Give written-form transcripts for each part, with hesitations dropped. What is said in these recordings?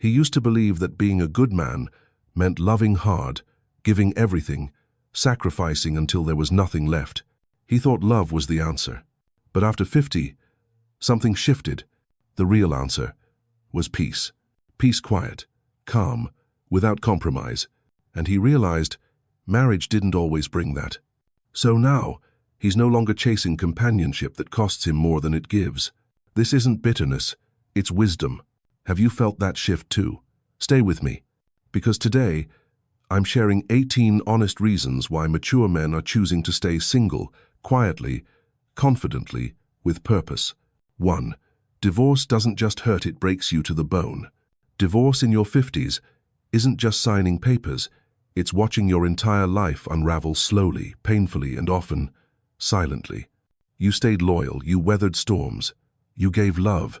He used to believe that being a good man meant loving hard, giving everything, sacrificing until there was nothing left. He thought love was the answer. But after 50, something shifted. The real answer was peace. Peace, quiet, calm, without compromise. And he realized marriage didn't always bring that. So now, he's no longer chasing companionship that costs him more than it gives. This isn't bitterness, it's wisdom. Have you felt that shift too? Stay with me, because today, I'm sharing 18 honest reasons why mature men are choosing to stay single, quietly, confidently, with purpose. 1. Divorce doesn't just hurt, it breaks you to the bone. Divorce in your 50s isn't just signing papers, it's watching your entire life unravel slowly, painfully, and often silently. You stayed loyal, you weathered storms, you gave love,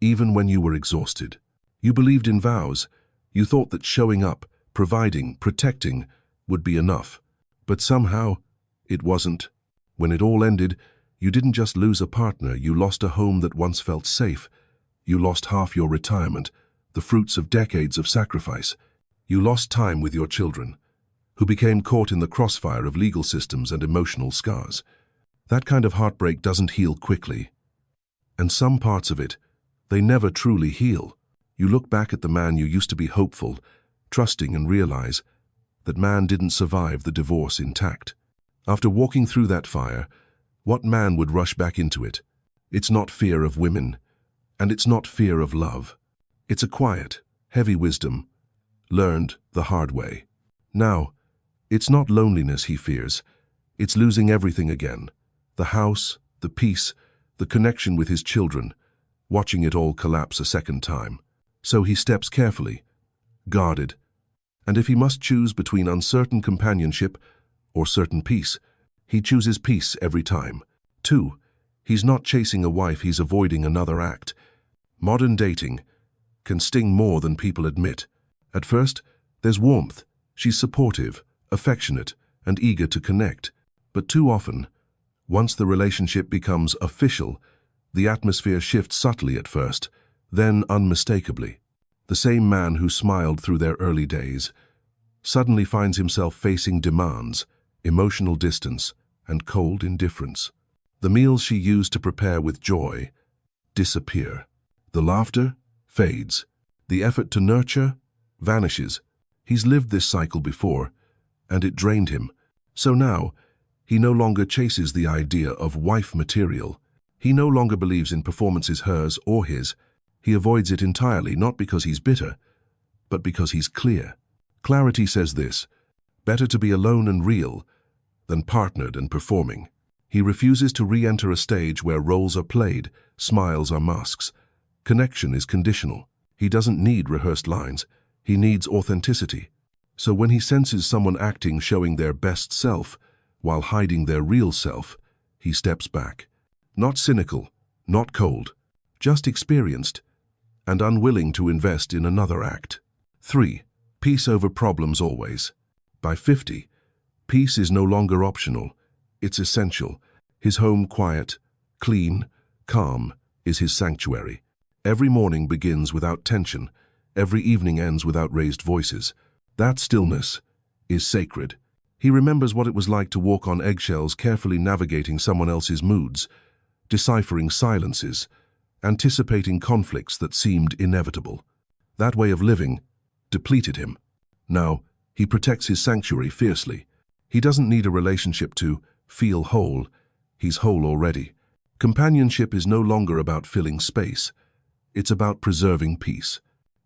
even when you were exhausted. You believed in vows, you thought that showing up, providing, protecting would be enough. But somehow, it wasn't. When it all ended, you didn't just lose a partner, you lost a home that once felt safe. You lost half your retirement, the fruits of decades of sacrifice. You lost time with your children, who became caught in the crossfire of legal systems and emotional scars. That kind of heartbreak doesn't heal quickly. And some parts of it, they never truly heal. You look back at the man you used to be hopeful, trusting, and realize that man didn't survive the divorce intact. After walking through that fire, what man would rush back into it? It's not fear of women, and it's not fear of love. It's a quiet, heavy wisdom, learned the hard way. Now, it's not loneliness he fears, it's losing everything again. The house, the peace, the connection with his children, watching it all collapse a second time. So he steps carefully, guarded, and if he must choose between uncertain companionship or certain peace, he chooses peace every time. 2. He's not chasing a wife, he's avoiding another act. Modern dating can sting more than people admit. At first, there's warmth. She's supportive, affectionate, and eager to connect. But too often, once the relationship becomes official, the atmosphere shifts subtly at first, then unmistakably. The same man who smiled through their early days suddenly finds himself facing demands, emotional distance, and cold indifference. The meals she used to prepare with joy disappear. The laughter fades. The effort to nurture vanishes. He's lived this cycle before, and it drained him. So now, he no longer chases the idea of wife material. He no longer believes in performances, hers or his. He avoids it entirely, not because he's bitter, but because he's clear. Clarity says this: better to be alone and real than partnered and performing. He refuses to re-enter a stage where roles are played, smiles are masks. Connection is conditional. He doesn't need rehearsed lines. He needs authenticity. So when he senses someone acting, showing their best self, while hiding their real self, he steps back. Not cynical, not cold, just experienced and unwilling to invest in another act. 3. Peace over problems always. By 50, peace is no longer optional, it's essential. His home quiet, clean, calm is his sanctuary. Every morning begins without tension, every evening ends without raised voices. That stillness is sacred. He remembers what it was like to walk on eggshells, carefully navigating someone else's moods, deciphering silences, anticipating conflicts that seemed inevitable. That way of living depleted him. Now, he protects his sanctuary fiercely. He doesn't need a relationship to feel whole. He's whole already. Companionship is no longer about filling space. It's about preserving peace.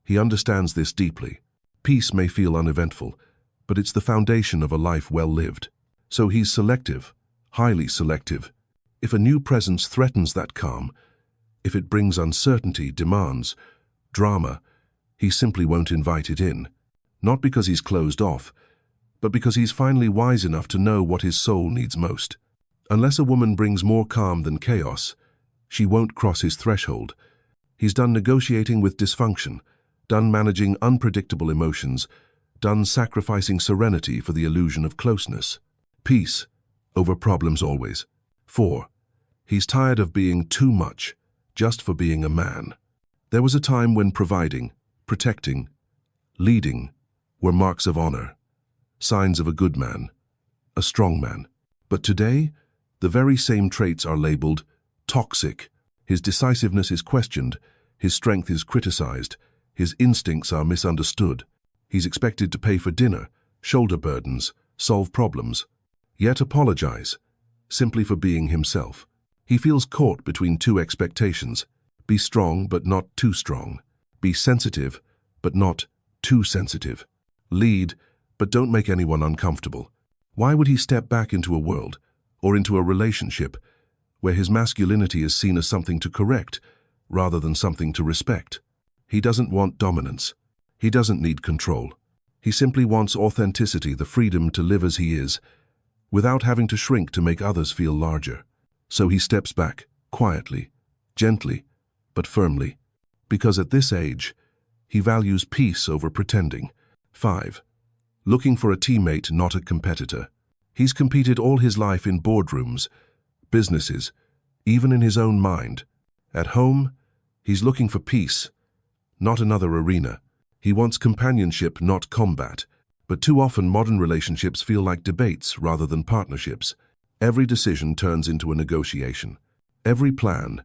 He understands this deeply. Peace may feel uneventful, but it's the foundation of a life well lived. So he's selective, highly selective. If a new presence threatens that calm, if it brings uncertainty, demands, drama, he simply won't invite it in. Not because he's closed off, but because he's finally wise enough to know what his soul needs most. Unless a woman brings more calm than chaos, she won't cross his threshold. He's done negotiating with dysfunction, done managing unpredictable emotions, done sacrificing serenity for the illusion of closeness. Peace over problems always. 4. He's tired of being too much just for being a man. There was a time when providing, protecting, leading were marks of honor, signs of a good man, a strong man. But today, the very same traits are labeled toxic. His decisiveness is questioned, his strength is criticized, his instincts are misunderstood. He's expected to pay for dinner, shoulder burdens, solve problems, yet apologize, simply for being himself. He feels caught between two expectations: be strong but not too strong, be sensitive but not too sensitive, lead but don't make anyone uncomfortable. Why would he step back into a world, or into a relationship, where his masculinity is seen as something to correct rather than something to respect? He doesn't want dominance. He doesn't need control. He simply wants authenticity, the freedom to live as he is, without having to shrink to make others feel larger. So he steps back, quietly, gently, but firmly, because at this age, he values peace over pretending. 5. Looking for a teammate, not a competitor. He's competed all his life in boardrooms, businesses, even in his own mind. At home, he's looking for peace, not another arena. He wants companionship, not combat. But too often modern relationships feel like debates rather than partnerships. Every decision turns into a negotiation. Every plan,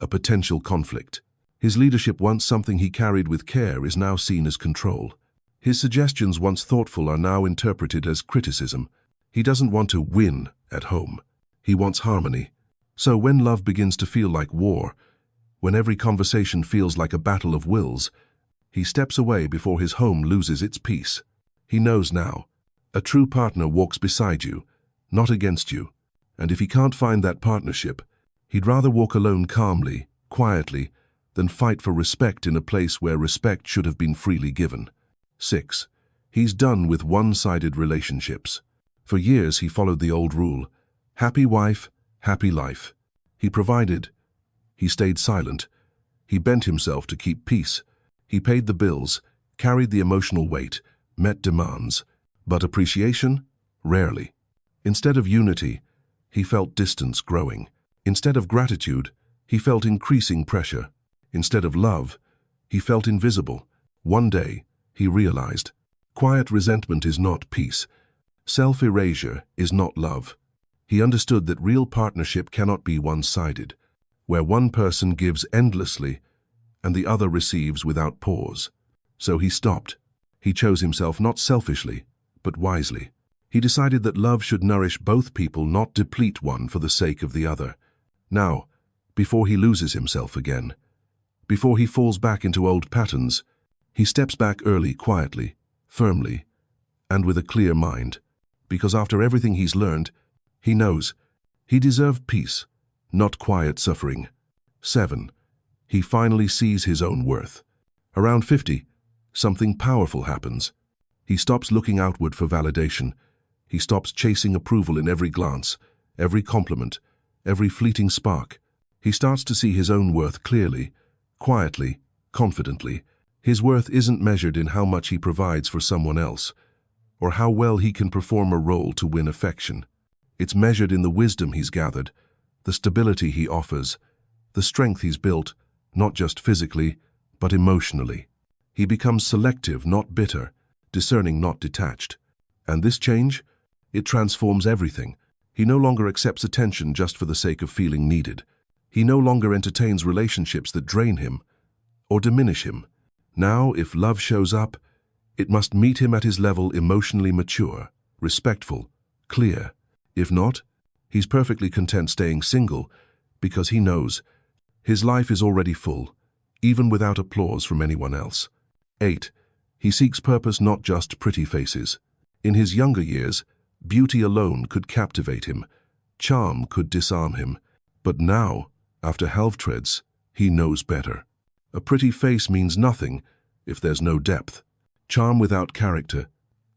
a potential conflict. His leadership, once something he carried with care, is now seen as control. His suggestions, once thoughtful, are now interpreted as criticism. He doesn't want to win at home. He wants harmony. So when love begins to feel like war, when every conversation feels like a battle of wills, he steps away before his home loses its peace. He knows now, a true partner walks beside you, not against you. And if he can't find that partnership, he'd rather walk alone calmly, quietly, than fight for respect in a place where respect should have been freely given. 6. He's done with one-sided relationships. For years he followed the old rule: happy wife, happy life. He provided. He stayed silent. He bent himself to keep peace. He paid the bills, carried the emotional weight, met demands. But appreciation? Rarely. Instead of unity, he felt distance growing. Instead of gratitude, he felt increasing pressure. Instead of love, he felt invisible. One day, he realized, quiet resentment is not peace. Self-erasure is not love. He understood that real partnership cannot be one-sided, where one person gives endlessly and the other receives without pause. So he stopped. He chose himself not selfishly, but wisely. He decided that love should nourish both people, not deplete one for the sake of the other. Now, before he loses himself again, before he falls back into old patterns, he steps back early, quietly, firmly, and with a clear mind. Because after everything he's learned, he knows he deserved peace, not quiet suffering. 7. He finally sees his own worth. Around 50, something powerful happens. He stops looking outward for validation. He stops chasing approval in every glance, every compliment, every fleeting spark. He starts to see his own worth clearly, quietly, confidently. His worth isn't measured in how much he provides for someone else, or how well he can perform a role to win affection. It's measured in the wisdom he's gathered, the stability he offers, the strength he's built, not just physically, but emotionally. He becomes selective, not bitter, discerning, not detached. And this change, it transforms everything. He no longer accepts attention just for the sake of feeling needed. He no longer entertains relationships that drain him or diminish him. Now, if love shows up, it must meet him at his level, emotionally mature, respectful, clear. If not, he's perfectly content staying single because he knows his life is already full, even without applause from anyone else. 8. He seeks purpose, not just pretty faces. In his younger years, beauty alone could captivate him, charm could disarm him. But now, after half treads, he knows better. A pretty face means nothing if there's no depth. Charm without character,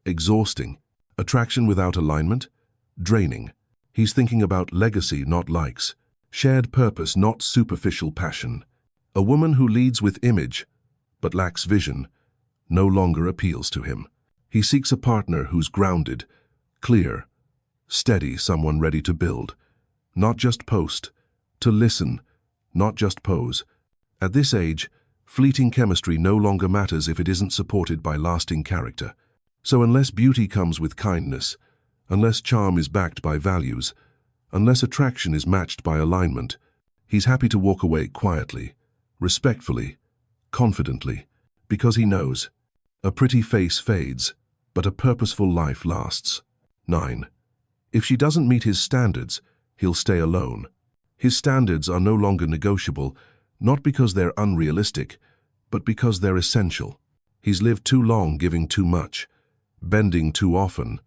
exhausting. Attraction without alignment, draining. He's thinking about legacy, not likes. Shared purpose, not superficial passion. A woman who leads with image, but lacks vision, no longer appeals to him. He seeks a partner who's grounded, clear, steady, someone ready to build, not just post, to listen, not just pose. At this age, Fleeting chemistry no longer matters if it isn't supported by lasting character. So unless beauty comes with kindness, unless charm is backed by values, unless attraction is matched by alignment, he's happy to walk away quietly, respectfully, confidently, because he knows a pretty face fades, but a purposeful life lasts. 9. If she doesn't meet his standards, he'll stay alone. His standards are no longer negotiable, not because they're unrealistic, but because they're essential. He's lived too long giving too much, bending too often,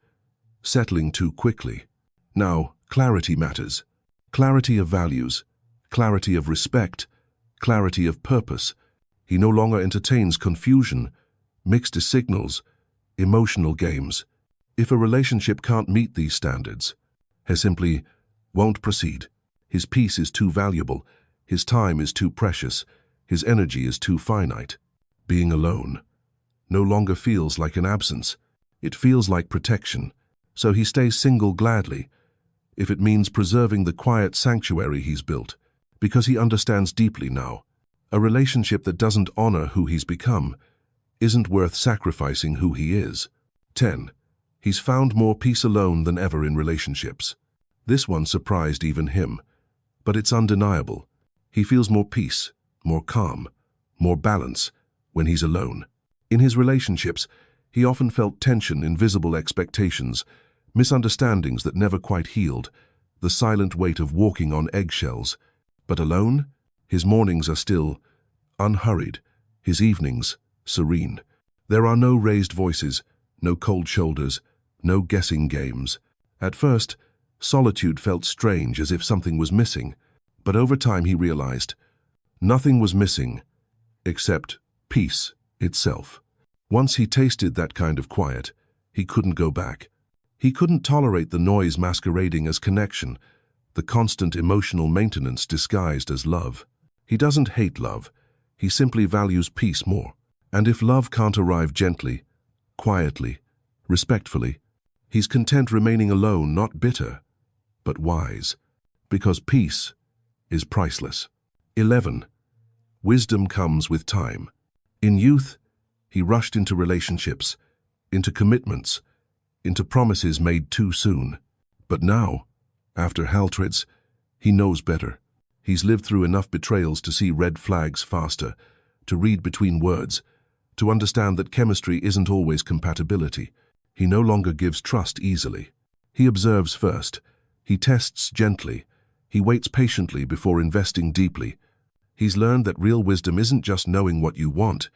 settling too quickly. Now, clarity matters. Clarity of values, clarity of respect, clarity of purpose. He no longer entertains confusion, mixed signals, emotional games. If a relationship can't meet these standards, he simply won't proceed. His peace is too valuable, his time is too precious, his energy is too finite. Being alone no longer feels like an absence. It feels like protection. So he stays single gladly, if it means preserving the quiet sanctuary he's built, because he understands deeply now. A relationship that doesn't honor who he's become isn't worth sacrificing who he is. 10. He's found more peace alone than ever in relationships. This one surprised even him, but it's undeniable. He feels more peace, more calm, more balance when he's alone. In his relationships, he often felt tension, invisible expectations, misunderstandings that never quite healed, the silent weight of walking on eggshells. But alone, his mornings are still, unhurried, his evenings serene. There are no raised voices, no cold shoulders, no guessing games. At first, solitude felt strange, as if something was missing, but over time he realized nothing was missing except peace itself. Once he tasted that kind of quiet, he couldn't go back. He couldn't tolerate the noise masquerading as connection, the constant emotional maintenance disguised as love. He doesn't hate love, he simply values peace more. And if love can't arrive gently, quietly, respectfully, he's content remaining alone, not bitter, but wise, because peace is priceless. 11. Wisdom comes with time. In youth, he rushed into relationships, into commitments, into promises made too soon. But now, after Haltrids, he knows better. He's lived through enough betrayals to see red flags faster, to read between words, to understand that chemistry isn't always compatibility. He no longer gives trust easily. He observes first. He tests gently. He waits patiently before investing deeply. He's learned that real wisdom isn't just knowing what you want,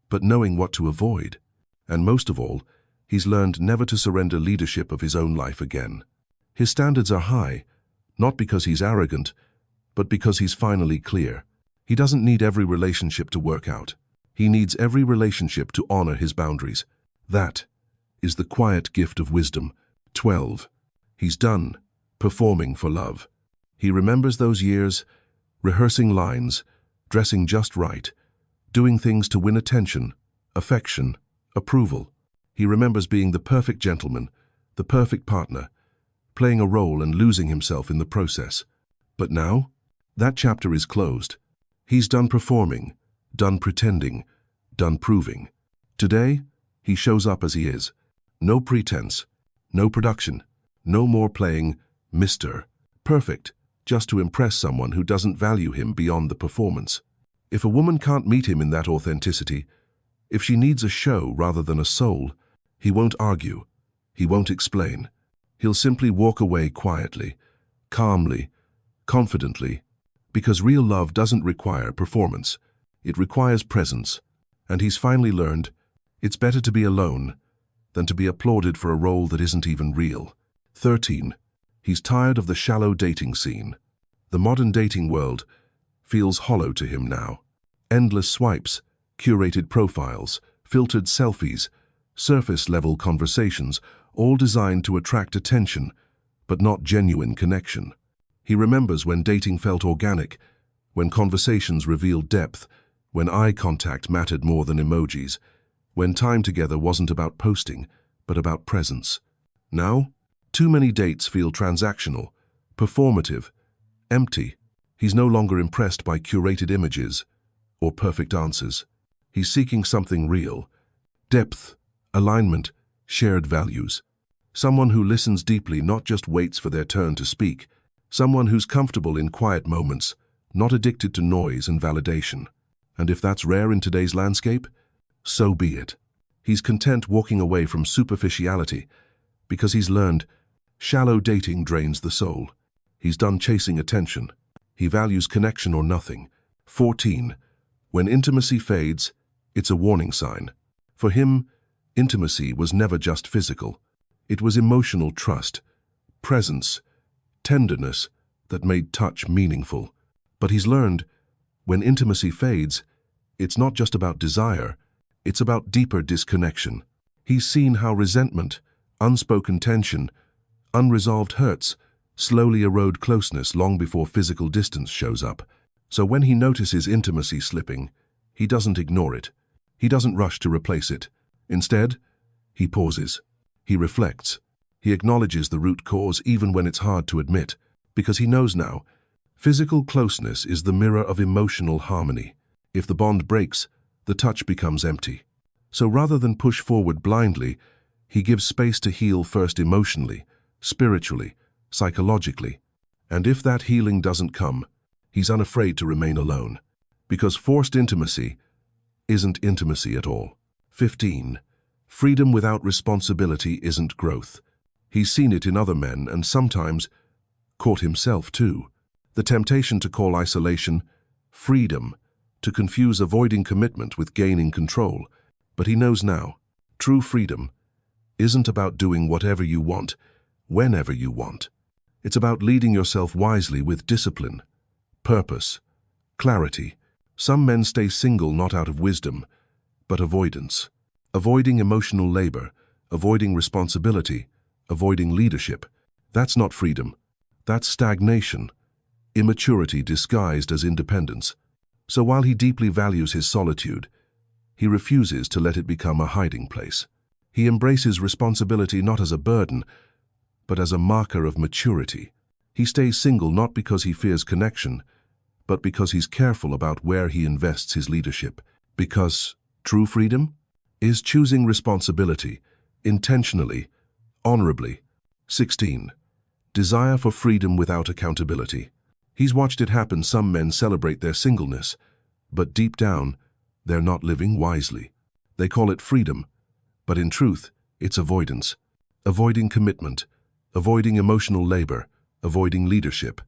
but knowing what to avoid. And most of all, he's learned never to surrender leadership of his own life again. His standards are high, not because he's arrogant, but because he's finally clear. He doesn't need every relationship to work out. He needs every relationship to honor his boundaries. That is the quiet gift of wisdom. 12. He's done performing for love. He remembers those years, rehearsing lines, dressing just right, doing things to win attention, affection, approval. He remembers being the perfect gentleman, the perfect partner, playing a role and losing himself in the process. But now, that chapter is closed. He's done performing, done pretending, done proving. Today, he shows up as he is. No pretense, no production, no more playing Mr. Perfect, just to impress someone who doesn't value him beyond the performance. If a woman can't meet him in that authenticity, if she needs a show rather than a soul, he won't argue, he won't explain. He'll simply walk away quietly, calmly, confidently, because real love doesn't require performance. It requires presence, and he's finally learned it's better to be alone than to be applauded for a role that isn't even real. 13. He's tired of the shallow dating scene. The modern dating world feels hollow to him now. Endless swipes, curated profiles, filtered selfies, surface-level conversations, all designed to attract attention, but not genuine connection. He remembers when dating felt organic, when conversations revealed depth, when eye contact mattered more than emojis, when time together wasn't about posting, but about presence. Now, too many dates feel transactional, performative, empty. He's no longer impressed by curated images or perfect answers. He's seeking something real. Depth, alignment, shared values. Someone who listens deeply, not just waits for their turn to speak. Someone who's comfortable in quiet moments, not addicted to noise and validation. And if that's rare in today's landscape, so be it. He's content walking away from superficiality because he's learned shallow dating drains the soul. He's done chasing attention. He values connection or nothing. 14. When intimacy fades, it's a warning sign. For him, intimacy was never just physical. It was emotional trust, presence, tenderness that made touch meaningful. But he's learned, when intimacy fades, it's not just about desire, it's about deeper disconnection. He's seen how resentment, unspoken tension, unresolved hurts slowly erode closeness long before physical distance shows up. So when he notices intimacy slipping, he doesn't ignore it. He doesn't rush to replace it. Instead, he pauses. He reflects. He acknowledges the root cause even when it's hard to admit, because he knows now, physical closeness is the mirror of emotional harmony. If the bond breaks, the touch becomes empty. So rather than push forward blindly, he gives space to heal first emotionally, spiritually, psychologically. And if that healing doesn't come, he's unafraid to remain alone. Because forced intimacy isn't intimacy at all. 15. Freedom without responsibility isn't growth. He's seen it in other men and sometimes caught himself too. The temptation to call isolation freedom, to confuse avoiding commitment with gaining control. But he knows now, true freedom isn't about doing whatever you want, whenever you want. It's about leading yourself wisely with discipline, purpose, clarity. Some men stay single not out of wisdom, but avoidance. Avoiding emotional labor, avoiding responsibility, avoiding leadership. That's not freedom. That's stagnation, immaturity disguised as independence. So while he deeply values his solitude, he refuses to let it become a hiding place. He embraces responsibility not as a burden, but as a marker of maturity. He stays single not because he fears connection, but because he's careful about where he invests his leadership. Because true freedom is choosing responsibility, intentionally, honorably. 16. Desire for freedom without accountability. He's watched it happen. Some men celebrate their singleness, but deep down, they're not living wisely. They call it freedom, but in truth, it's avoidance. Avoiding commitment, avoiding emotional labor, avoiding leadership.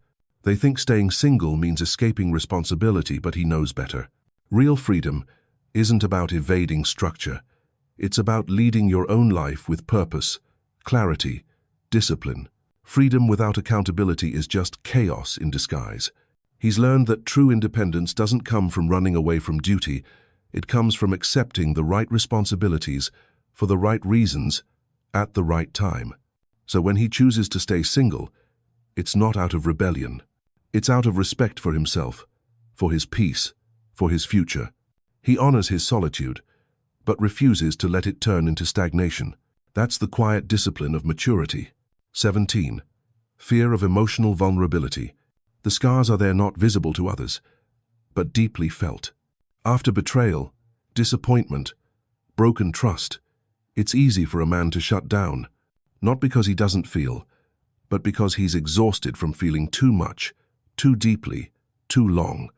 They think staying single means escaping responsibility, but he knows better. Real freedom isn't about evading structure. It's about leading your own life with purpose, clarity, discipline. Freedom without accountability is just chaos in disguise. He's learned that true independence doesn't come from running away from duty. It comes from accepting the right responsibilities for the right reasons at the right time. So when he chooses to stay single, it's not out of rebellion. It's out of respect for himself, for his peace, for his future. He honors his solitude, but refuses to let it turn into stagnation. That's the quiet discipline of maturity. 17. Fear of emotional vulnerability. The scars are there, not visible to others, but deeply felt. After betrayal, disappointment, broken trust, it's easy for a man to shut down, not because he doesn't feel, but because he's exhausted from feeling too much, too deeply, too long.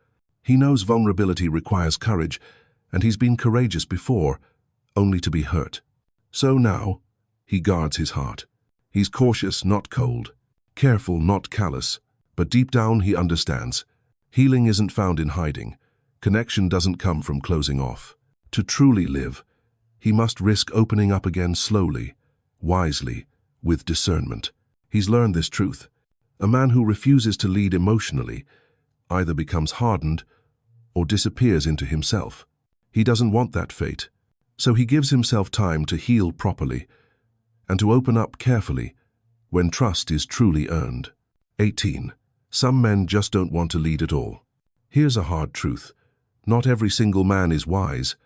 He knows vulnerability requires courage, and he's been courageous before, only to be hurt. So now, he guards his heart. He's cautious, not cold, careful, not callous, but deep down he understands. Healing isn't found in hiding. Connection doesn't come from closing off. To truly live, he must risk opening up again slowly, wisely, with discernment. He's learned this truth. A man who refuses to lead emotionally either becomes hardened or disappears into himself. He doesn't want that fate, so he gives himself time to heal properly and to open up carefully when trust is truly earned. 18. Some men just don't want to lead at all. Here's a hard truth. Not every single man is wise,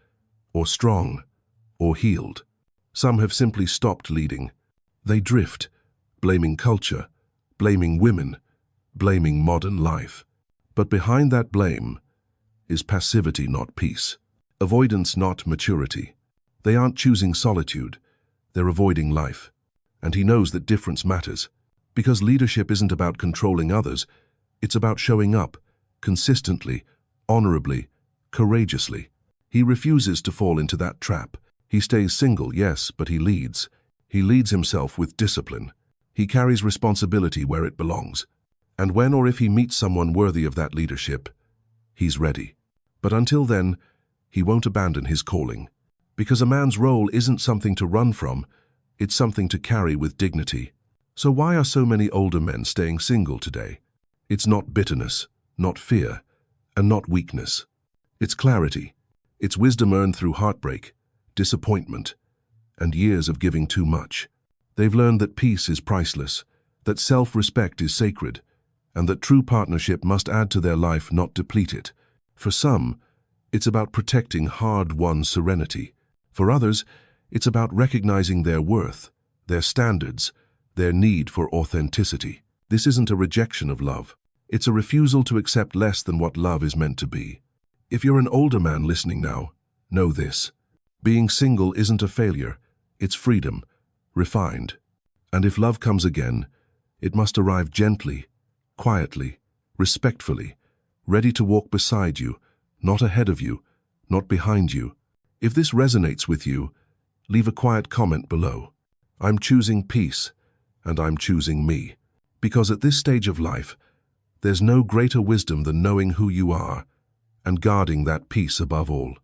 or strong, or healed. Some have simply stopped leading. They drift, blaming culture, blaming women, blaming modern life. But behind that blame is passivity, not peace. Avoidance, not maturity. They aren't choosing solitude, they're avoiding life. And he knows that difference matters, because leadership isn't about controlling others, it's about showing up, consistently, honorably, courageously. He refuses to fall into that trap. He stays single, yes, but he leads. He leads himself with discipline. He carries responsibility where it belongs. And when or if he meets someone worthy of that leadership, he's ready. But until then, he won't abandon his calling. Because a man's role isn't something to run from, it's something to carry with dignity. So why are so many older men staying single today? It's not bitterness, not fear, and not weakness. It's clarity. It's wisdom earned through heartbreak, disappointment, and years of giving too much. They've learned that peace is priceless, that self-respect is sacred, and that true partnership must add to their life, not deplete it. For some, it's about protecting hard-won serenity. For others, it's about recognizing their worth, their standards, their need for authenticity. This isn't a rejection of love. It's a refusal to accept less than what love is meant to be. If you're an older man listening now, know this. Being single isn't a failure, it's freedom, refined. And if love comes again, it must arrive gently, quietly, respectfully, ready to walk beside you, not ahead of you, not behind you. If this resonates with you, leave a quiet comment below. I'm choosing peace, and I'm choosing me. Because at this stage of life, there's no greater wisdom than knowing who you are and guarding that peace above all.